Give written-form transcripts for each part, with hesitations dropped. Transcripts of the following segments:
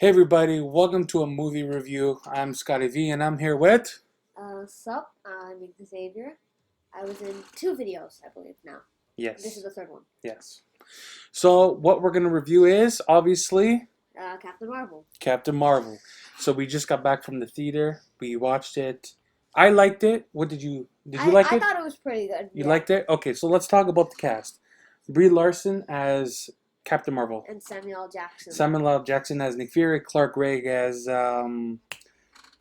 Hey everybody, welcome to a movie review. I'm Scotty V and I'm here with... Sup, I'm Xavier. I was in two videos, I believe, now. This is Yes, the third one. yes. So what we're going to review is, obviously, Captain Marvel. Captain Marvel. So we just got back from the theater. We watched it. I liked it. Did you like I it? thought it was pretty good, You yeah. liked it? Okay, so let's talk about the cast. Brie Larson as Captain Marvel. And Samuel L. Jackson. Samuel L. Jackson as Nick Fury. Clark Gregg as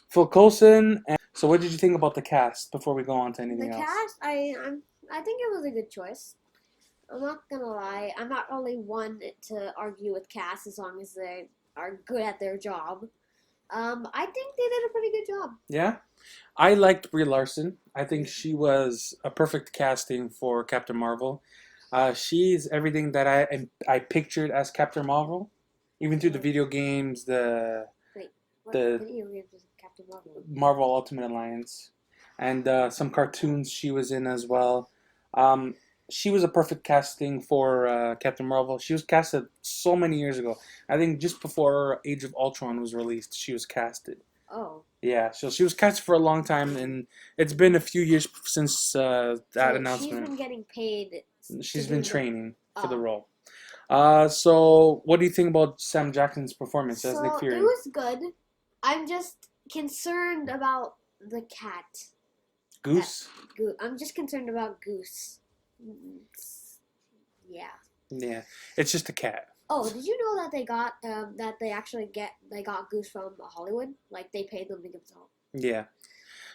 Phil Coulson. So what did you think about the cast before we go on to anything The else? cast, I think it was a good choice. I'm not gonna lie, I'm not really one to argue with cast as long as they are good at their job. I think they did a pretty good job. Yeah, I liked Brie Larson. I think she was a perfect casting for Captain Marvel. She's everything that I pictured as Captain Marvel, even through the video games, Wait, what the video games was Captain Marvel? Marvel Ultimate Alliance, and some cartoons she was in as well. Um, she was a perfect casting for Captain Marvel. She was casted so many years ago. I think just before Age of Ultron was released, she was casted. Oh. Yeah, so she was casted for a long time, and it's been a few years since that So she's announcement. been getting paid to She's been do the. training for the Oh. role. So what do you think about Sam Jackson's performance as Nick So it Fury? was good. I'm just concerned about the cat. Goose? I'm just concerned about Goose. Yeah. Yeah, it's just a cat. Oh, did you know that they got Goose from Hollywood? Like they paid them to give it to him. Yeah.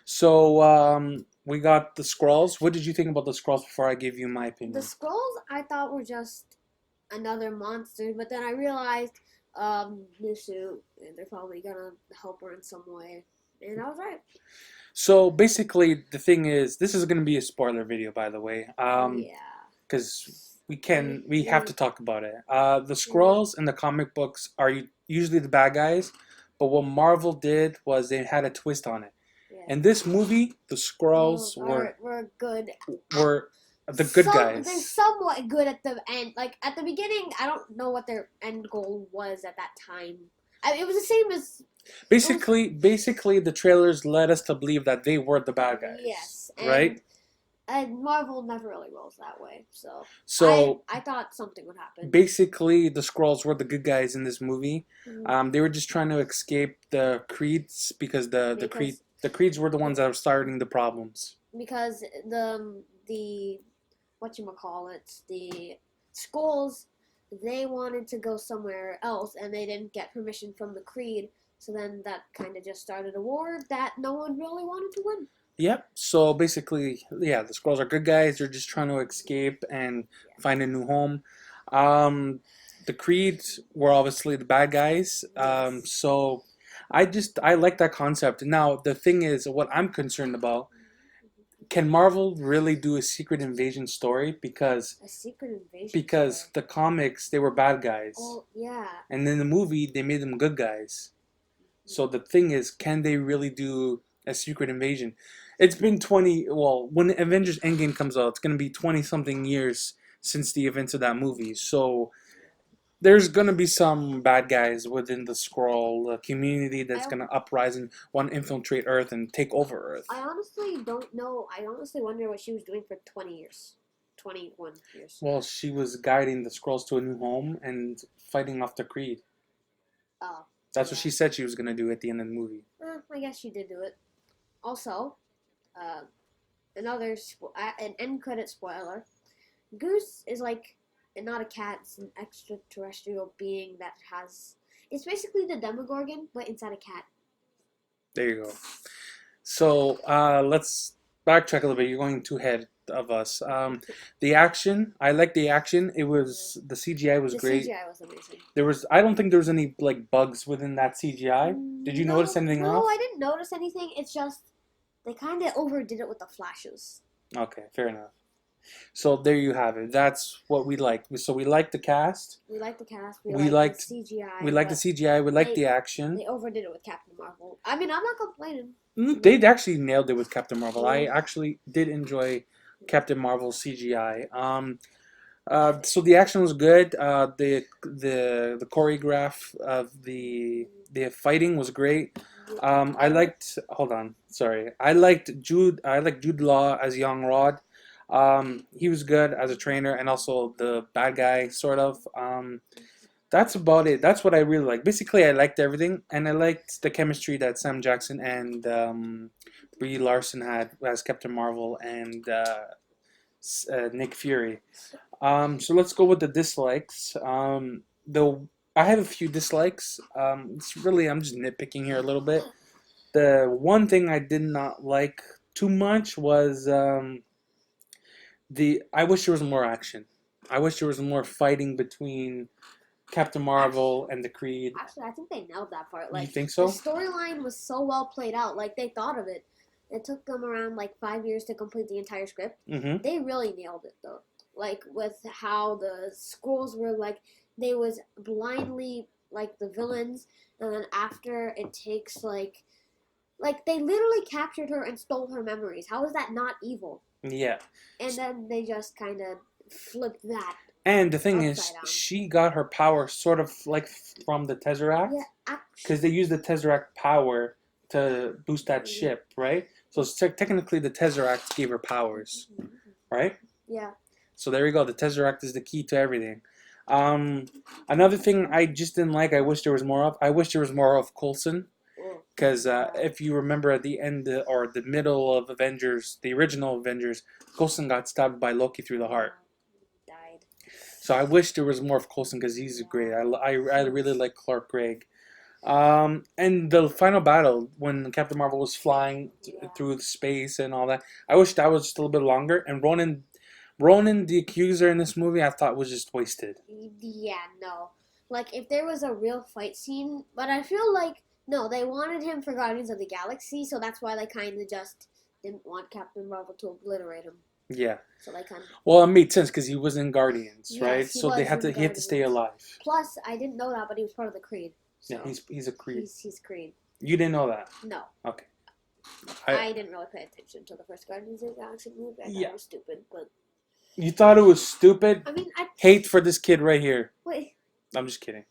So we got the Skrulls. What did you think about the Skrulls before I give you my The opinion? Skrulls I thought were just another monster, but then I realized new suit, and they're probably gonna help her in some way, and I was right. So basically, the thing is, this is going to be a spoiler video, by the way. Yeah. Because We we have we to talk about it. The yeah. Skrulls in the comic books are usually the bad guys, but what Marvel did was they had a twist on it. Yeah. In this movie, the Skrulls Were good. were the good They're guys. somewhat good at the end. Like at the beginning, I don't know what their end goal was at that time. It was the same as Basically, the trailers led us to believe that they were the bad guys. yes, Right? and Marvel never really rolls that way. So So I thought something would happen. basically, the Skrulls were the good guys in this movie. Mhm. They were just trying to escape the Creeds because Because the Creeds were the ones that were starting the problems. because the what you call it, the Skulls, they wanted to go somewhere else and they didn't get permission from the Creed. So then that kind of just started a war that no one really wanted to win. Yep. So basically, yeah, the Skrulls are good guys. They're just trying to escape and find a new home. Um, the Creeds were obviously the bad guys. Yes. So I like that concept. Now the thing is, what I'm concerned about, can Marvel really do a secret invasion story? A secret invasion. Because the comics they were bad guys, Oh yeah. and in the movie they made them good guys. So the thing is, can they really do a secret invasion? It's been 20, well, when Avengers Endgame comes out, it's going to be 20 something years since the events of that movie. So there's going to be some bad guys within the Skrull community that's going to uprise and want to infiltrate Earth and take over Earth. I honestly don't know. I honestly wonder what she was doing for 20 years. 21 years. Well, she was guiding the Skrulls to a new home and fighting off the Creed. Oh. That's what she said she was going to do at the end of the movie. I guess she did do it. Also, uh, an end credit spoiler. Goose is like not a cat; it's an extraterrestrial being that has. It's basically the Demogorgon, but inside a cat. There you go. So let's backtrack a little bit. You're going too ahead of us. The action, I like the action. It was the CGI was great. The CGI was amazing. I don't think there was any like bugs within that CGI. Did you notice anything else? No, I didn't notice anything. It's just they kind of overdid it with the flashes. Okay, fair enough. So there you have it. That's what we like. So we like the cast. We like the cast. We liked the CGI. We like the CGI. We like the action. They overdid it with Captain Marvel. I mean, I'm not complaining. They actually nailed it with Captain Marvel. I actually did enjoy Captain Marvel's CGI. So the action was good. The choreograph of the fighting was great. I liked. Hold on, sorry. I liked Jude. I liked Jude Law as Young Rod. He was good as a trainer, and also the bad guy, sort of. That's about it. That's what I really like. Basically, I liked everything, and I liked the chemistry that Sam Jackson and Brie Larson had as Captain Marvel and Nick Fury. So let's go with the dislikes. Though I have a few dislikes. It's really I'm just nitpicking here a little bit. The one thing I did not like too much was the. I wish there was more action. I wish there was more fighting between Captain Marvel and the Creed. Actually, I think they nailed that part. You Like think the so? storyline was so well played out. Like they thought of it. It took them around like 5 years to complete the entire script. Mm-hmm. They really nailed it though. Like with how the scrolls were like they was blindly like the villains, and then after it takes like they literally captured her and stole her memories. How is that not evil? Yeah. And then they just kind of flipped that And the thing is, upside down. she got her power sort of like from the Tesseract. Yeah, actually, Because they use the Tesseract power to boost that yeah. ship, right? So technically, the Tesseract gave her powers, right? Yeah. So there you go. The Tesseract is the key to everything. Um, Another thing I just didn't like. I wish there was more of. I wish there was more of Coulson. Because if you remember at the end or the middle of Avengers, the original Avengers, Coulson got stabbed by Loki through the heart. Died. So I wish there was more of Coulson because he's great. I really like Clark Gregg. And the final battle when Captain Marvel was flying through space and all that, I wish that was just a little bit longer. And Ronan the Accuser in this movie, I thought was just wasted. Yeah, no. Like if there was a real fight scene, but I feel like no, they wanted him for Guardians of the Galaxy, so that's why they kind of just didn't want Captain Marvel to obliterate him. Yeah. So they kind of. Well, it made sense because he was in Guardians, right? Yes, he So was in he had to stay Guardians. alive. Plus, I didn't know that, but he was part of the Creed. So Yeah, he's a Creed. he's Creed. You didn't know that? No, Okay. I didn't really pay attention to the first Guardians of the Galaxy movie. I thought Yeah. it was stupid, but You thought it was stupid? I mean, Hate for this kid right here. wait. I'm just kidding.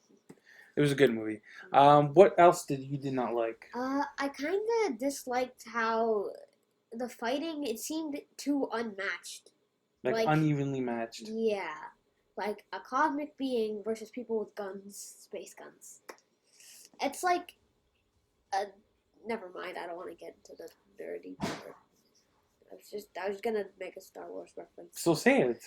It was a good movie. What else did not like? I kind of disliked how the fighting it seemed too unmatched. Like unevenly matched. Yeah, like a cosmic being versus people with guns, space guns. It's like, never mind. I don't want to get into the dirty part. I was gonna make a Star Wars reference. So say it.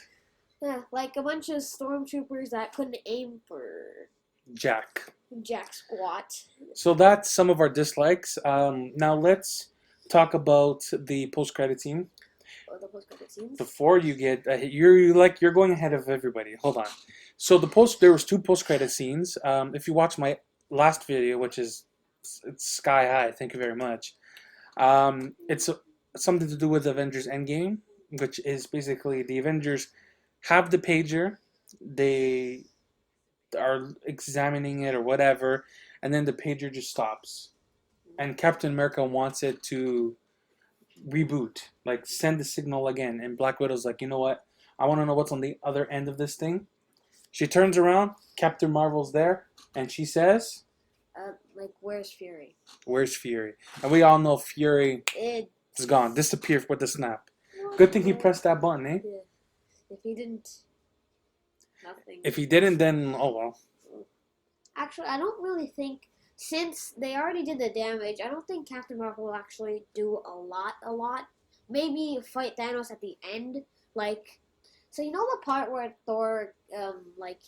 Yeah, like a bunch of stormtroopers that couldn't aim for Jack. jack squat. So that's some of our dislikes. Now let's talk about the post-credit scene. Or the post-credit scenes. Before you get, you're going ahead of everybody. Hold on. So there was two post-credit scenes. If you watch my last video, which is it's sky high, thank you very much. It's something to do with Avengers Endgame, which is basically the Avengers have the pager, they are examining it or whatever, and then the pager just stops, and Captain America wants it to reboot, like send the signal again, and Black Widow's like, you know what? I want to know what's on the other end of this thing. She turns around, Captain Marvel's there, and she says, like, where's Fury? "Where's Fury?" And we all know Fury is gone, disappeared with the snap. Good thing he pressed that button, eh? Yeah. If he didn't, nothing. If he didn't, then oh well. Actually, I don't really think, since they already did the damage, I don't think Captain Marvel will actually do a lot. Maybe fight Thanos at the end, like, so you know the part where Thor, like,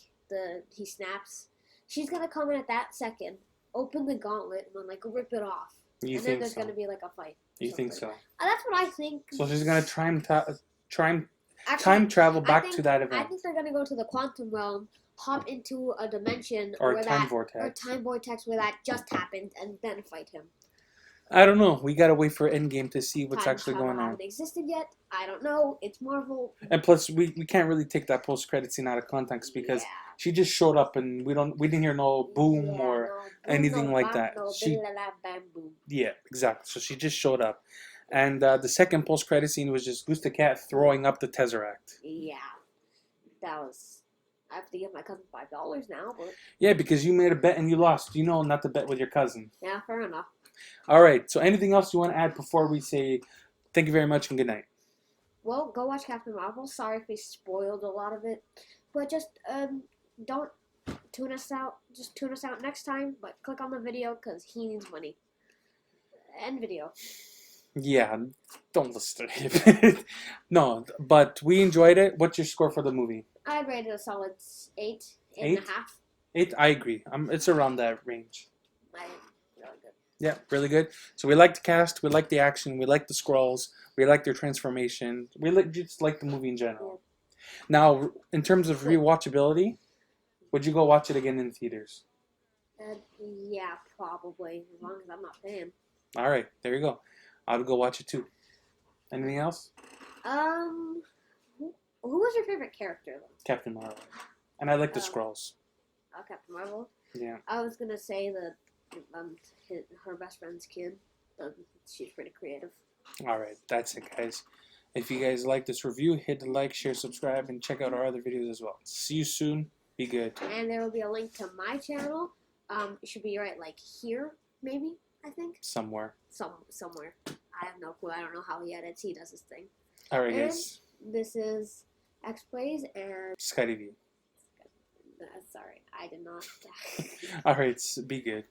he snaps? She's gonna come in at that second, open the gauntlet, and then, like, rip it off. You and think then there's so? gonna be, like, a fight. You think so? That's what I think. So she's gonna time travel I back think- to that I event, think they're gonna go to the quantum realm, hop into a dimension or where a time that or vortex. time vortex where that just happened, and then fight him. I don't know. We gotta wait for Endgame to see what's Time actually travel going on. haven't existed yet. I don't know. It's Marvel. And plus, we can't really take that post-credit scene out of context because she just showed up and we didn't hear no boom or anything like that. Bam, boom. Yeah, exactly. So she just showed up, and the second post-credit scene was just Goose the Cat throwing up the Tesseract. Yeah. That was. I have to give my cousin $5 now, but Yeah, because you made a bet and you lost. You know not to bet with your cousin. yeah, fair enough. All right. So anything else you want to add before we say thank you very much and good night? Well, go watch Captain Marvel. Sorry if we spoiled a lot of it, but just don't tune us out. Just tune us out next time, but click on the video because he needs money. End video. Yeah, don't listen to him. No, but we enjoyed it. What's your score for the movie? I'd rate it a solid 8, 8? 8.5. 8? I agree. It's around that range. Really good. Yeah, really good. So we like the cast, we like the action, we like the scrolls, we like their transformation. Just like the movie in general. Now, in terms of rewatchability, would you go watch it again in theaters? Yeah, probably as long as I'm not paying. All right, there you go. I would go watch it too. Anything else? Who was your favorite character though? Captain Marvel. And I like the Oh. scrolls. Captain Marvel. Yeah. I was gonna say that her best friend's kid. She's pretty creative. All right, that's it, guys. If you guys like this review, hit the like, share, subscribe, and check out our other videos as well. See you soon. Be good. And there will be a link to my channel. It should be right like here, maybe. I think Somewhere. somewhere. I have no clue. I don't know how he edits. He does his thing. All right, And guys. this is X Plays and Scotty V. sorry, I did not. All right, be good.